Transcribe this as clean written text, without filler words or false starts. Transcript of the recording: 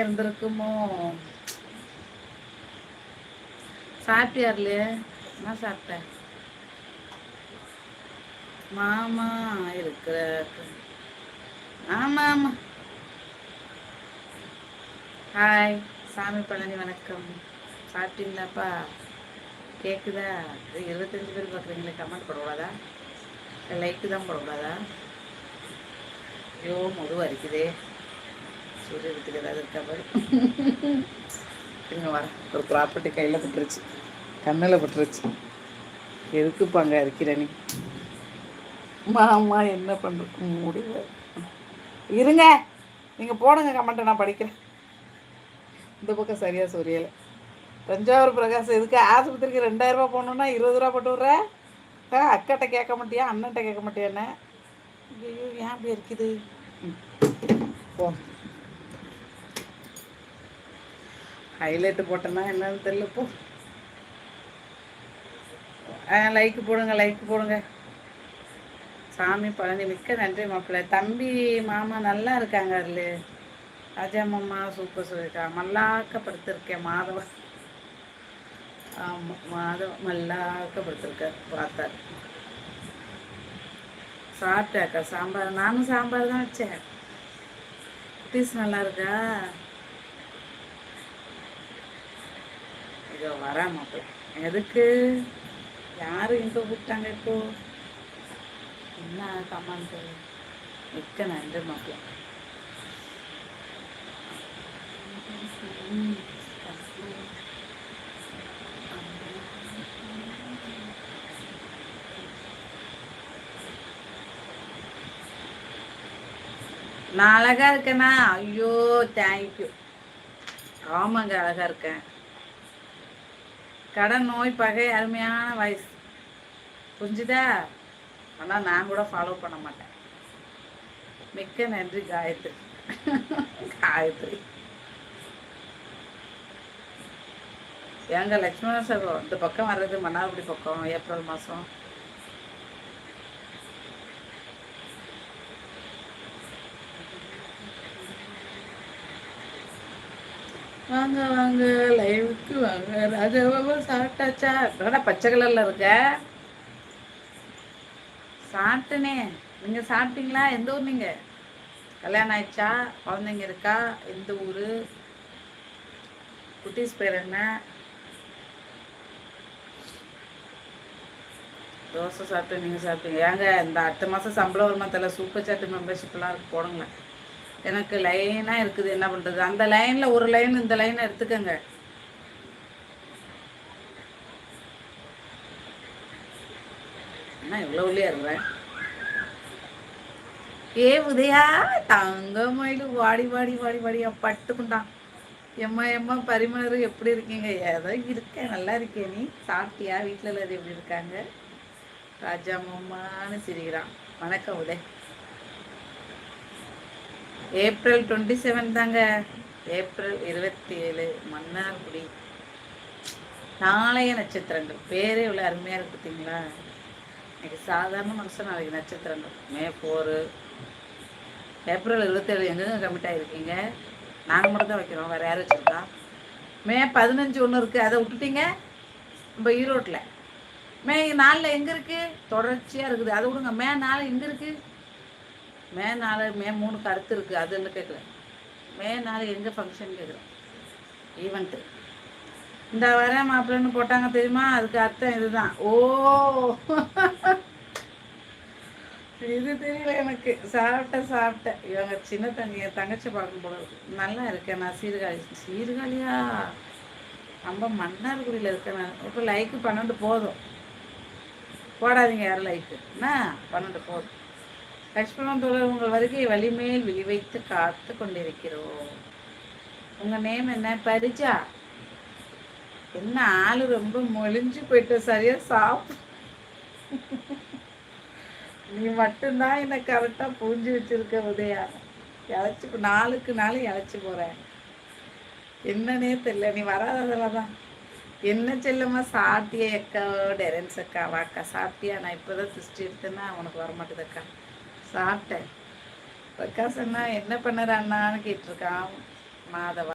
இருந்திருக்குமோ. சாப்பிட்டியார்ல? என்ன சாப்பிட்ட? மாமா இருக்கிற. ஆமா ஆமா. ஹாய் சாமி பழனி, வணக்கம். சாப்பிட்டீங்களாப்பா? கேக்குதா? 25 பேர் பார்க்குறீங்களே, கமெண்ட் போடக்கூடாதா? லைக்கு தான் போடக்கூடாதா? ஐயோ முதுகு அரிக்குதே. சூரியத்துக்கு ஏதாவது இருக்கா பாரு. இங்க வர ஒரு ப்ராப்பர்ட்டி கையில் பட்டுருச்சு, கண்ணில் பட்டுருச்சு. எதுக்குப்பாங்க இருக்கிற நீ? மாமா என்ன பண்ணுறது முடியல. இருங்க, நீங்கள் போடுங்க கமெண்ட்டை, நான் படிக்கிறேன். இந்த பக்கம் சரியாக சொரியலை. தஞ்சாவூர் பிரகாஷ் எதுக்கு ஆஸ்பத்திரிக்கு 2000 ரூபா போகணுன்னா 20 ரூபா போட்டு விட்ற? அக்காட்ட கேட்க மாட்டியா, அண்ணன்ட்ட கேட்க மாட்டியான்னு? ஐயோ ஏன் அப்படி இருக்குது? போ. ஹைலைட்டு போட்டேன்னா என்னன்னு தெரியல. போ. லைக்கு போடுங்க, லைக் போடுங்க. சாமி பழனி, மிக்க நன்றி மாப்பிள்ளை. தம்பி மாமா நல்லா இருக்காங்க. அதில் ராஜா மாமா சூப்பர் சொல்லியிருக்கா. மல்லாக்கப்படுத்திருக்கேன் மாதவ. ஆமாம், மாதவ மல்லாக்கப்படுத்திருக்கார். பார்த்தார். சாப்பிட்டாக்கா சாம்பார்? நானும் சாம்பார் தான் வச்சேன். குட்டீஸ் நல்லா இருக்கா? இதோ வரேன் மாப்பிள்ளை. எதுக்கு? யார் எங்கே கூப்பிட்டாங்க இப்போ? என்ன கமெண்ட்? மிக்க நன்றி மாப்பிள்ளை. நான் அழகா இருக்கேனா? ஐயோ தேங்க்யூ. ஆமாங்க, அழகா இருக்கேன். கடன் நோய் பகை அருமையான வயசு புரிஞ்சுதா? ஆனால் நான் கூட ஃபாலோ பண்ண மாட்டேன். மிக்க நன்றி காயத்ரி. காயத்ரி எங்க லட்சுமண சகோ இந்த பக்கம் வர்றது மன்னார்குடி பக்கம் ஏப்ரல் மாதம். வாங்க வாங்க லைவுக்கு வாங்க. ராஜாவா சாப்பிட்டாச்சா? என்னடா பச்சை கலர்ல இருக்க? சாப்பிட்டனே. நீங்க சாப்பிட்டீங்களா? எந்த ஊர் நீங்க? கல்யாணம் ஆயிடுச்சா? குழந்தைங்க இருக்கா? எந்த ஊரு? குட்டீஸ் பேர் என்ன? தோசை சாப்பிட்டு நீங்கள் சாப்பிட்டீங்க. ஏங்க இந்த அடுத்த மாதம் சம்பளம் வருமா தெரியல. சூப்பர் சாட்டு மெம்பர்ஷிப்லாம் இருக்கு, போடுங்களேன். எனக்கு லைனாக இருக்குது, என்ன பண்ணுறது? அந்த லைனில் ஒரு லைன், இந்த லைனை எடுத்துக்கங்க. என்ன இவ்வளோ உள்ளே இருக்கிறேன்? ஏ உதயா தங்க மயிலு, வாடி வாடி வாடி வாடியா பட்டுக்குண்டான். எம்மா எம்மா பரிமாறு, எப்படி இருக்கீங்க? ஏதோ இருக்கேன், நல்லா இருக்கேன். நீ சாப்பிட்டியா? வீட்டில் எல்லாரும் எப்படி இருக்காங்க? ராஜா மாமான்னு சிரிக்கிறான். வணக்கம் உதய். ஏப்ரல் 27 தாங்க. ஏப்ரல் 27 மன்னார்குடி. நாளைய நட்சத்திரங்கள் பேரே இவ்வளோ அருமையாக இருக்கு பார்த்தீங்களா? இன்னைக்கு சாதாரண மனுஷன், நாளைக்கு நட்சத்திரங்கள். மே 4, ஏப்ரல் 27 எங்கெங்க கமிட் ஆகிருக்கீங்க? நாங்கள் மட்டும் தான் வைக்கிறோம், வேறு யாரும் வச்சுருக்கா? மே 15 ஒன்று இருக்குது, அதை விட்டுட்டீங்க. நம்ம ஈரோட்டில் மே 4 எங்கே இருக்குது? தொடர்ச்சியாக இருக்குது, அதை விடுங்க. மே 4 எங்கே இருக்குது? மே 4, மே 3க்கு அடுத்து இருக்குது, அது என்ன கேட்கல. மே 4 எங்கே ஃபங்க்ஷன் கேட்குறேன், ஈவெண்ட்டு. இந்த வர மாப்பிள்ளைன்னு போட்டாங்க தெரியுமா? அதுக்கு அர்த்தம் இதுதான். ஓ இது தெரியல எனக்கு. சாப்பிட்டேன். இவங்க சின்ன தங்கச்சி பார்க்கும் போல இருக்கு. நல்லா இருக்கேன் நான். சீர்காழியா? நம்ம மன்னார்குடியில் இருக்கேன் நான். இப்போ லைக்கு 12 போதும். போடாதீங்க யாரும் லைக்கு. என்ன 12 போதும். லட்சுமணன் தோழர், உங்கள் வருகை வலிமேல் விழிவைத்து காத்து கொண்டிருக்கிறோம். உங்கள் நேம் என்ன? பரிஜா. என்ன ஆளு ரொம்ப மொழிஞ்சு போயிட்டு, சரியா சாப்பிட்டு. நீ மட்டும்தான் என்னை கரெக்டாக புரிஞ்சு வச்சிருக்க உதயா. இழைச்சி 4க்கு 4 இழைச்சி போகிறேன். என்னன்னே தெரியல, நீ வராததில் தான். என்ன செல்லம்மா சாப்பிட்டியா? அக்கா டெரன்ஸ் அக்கா வாக்கா சாப்பிட்டியா? நான் இப்போ தான் திருஷ்டி எடுத்தேன்னா உனக்கு வரமாட்டேது அக்கா. சாப்பிட்டேன். பிரகாஷ் அண்ணா என்ன பண்ணுற அண்ணான்னு கேட்டிருக்கான். மாதவா.